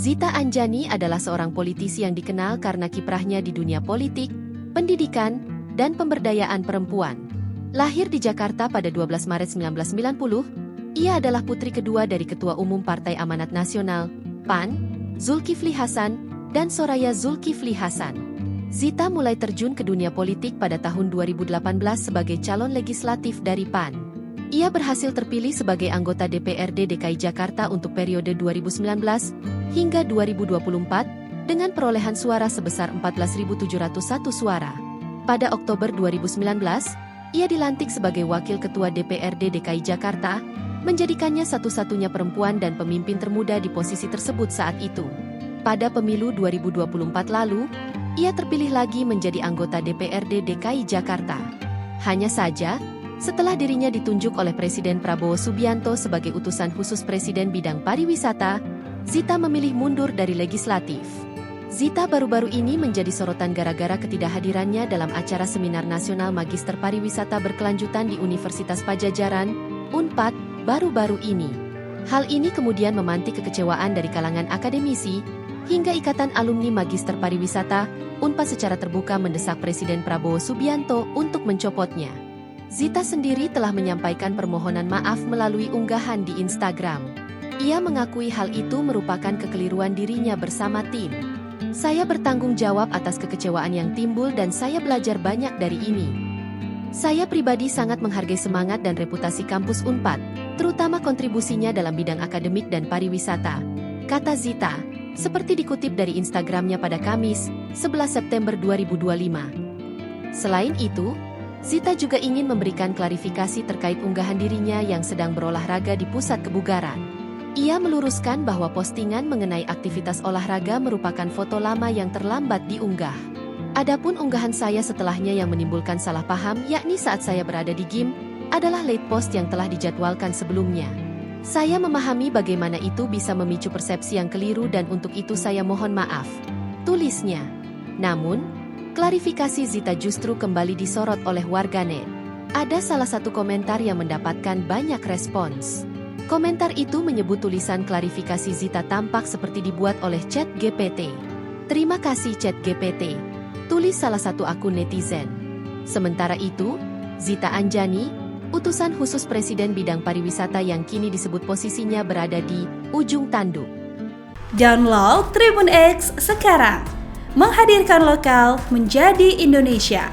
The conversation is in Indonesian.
Zita Anjani adalah seorang politisi yang dikenal karena kiprahnya di dunia politik, pendidikan, dan pemberdayaan perempuan. Lahir di Jakarta pada 12 Maret 1990, ia adalah putri kedua dari Ketua Umum Partai Amanat Nasional, PAN, Zulkifli Hasan, dan Soraya Zulkifli Hasan. Zita mulai terjun ke dunia politik pada tahun 2018 sebagai calon legislatif dari PAN. Ia berhasil terpilih sebagai anggota DPRD DKI Jakarta untuk periode 2019 hingga 2024 dengan perolehan suara sebesar 14.701 suara. Pada Oktober 2019, ia dilantik sebagai Wakil Ketua DPRD DKI Jakarta, menjadikannya satu-satunya perempuan dan pemimpin termuda di posisi tersebut saat itu. Pada pemilu 2024 lalu, ia terpilih lagi menjadi anggota DPRD DKI Jakarta. Hanya saja, setelah dirinya ditunjuk oleh Presiden Prabowo Subianto sebagai utusan khusus Presiden bidang pariwisata, Zita memilih mundur dari legislatif. Zita baru-baru ini menjadi sorotan gara-gara ketidakhadirannya dalam acara Seminar Nasional Magister Pariwisata Berkelanjutan di Universitas Padjadjaran, Unpad, baru-baru ini. Hal ini kemudian memantik kekecewaan dari kalangan akademisi, hingga Ikatan Alumni Magister Pariwisata, Unpad secara terbuka mendesak Presiden Prabowo Subianto untuk mencopotnya. Zita sendiri telah menyampaikan permohonan maaf melalui unggahan di Instagram. Ia mengakui hal itu merupakan kekeliruan dirinya bersama tim. Saya bertanggung jawab atas kekecewaan yang timbul dan saya belajar banyak dari ini. Saya pribadi sangat menghargai semangat dan reputasi kampus Unpad, terutama kontribusinya dalam bidang akademik dan pariwisata, kata Zita, seperti dikutip dari Instagramnya pada Kamis, 11 September 2025. Selain itu, Zita juga ingin memberikan klarifikasi terkait unggahan dirinya yang sedang berolahraga di pusat kebugaran. Ia meluruskan bahwa postingan mengenai aktivitas olahraga merupakan foto lama yang terlambat diunggah. Adapun unggahan saya setelahnya yang menimbulkan salah paham yakni saat saya berada di gym, adalah late post yang telah dijadwalkan sebelumnya. Saya memahami bagaimana itu bisa memicu persepsi yang keliru dan untuk itu saya mohon maaf, tulisnya. Namun, klarifikasi Zita justru kembali disorot oleh warganet. Ada salah satu komentar yang mendapatkan banyak respons. Komentar itu menyebut tulisan klarifikasi Zita tampak seperti dibuat oleh ChatGPT. Terima kasih ChatGPT, tulis salah satu akun netizen. Sementara itu, Zita Anjani, utusan khusus Presiden bidang pariwisata yang kini disebut posisinya berada di ujung tanduk. Download Tribun X sekarang. Menghadirkan lokal menjadi Indonesia.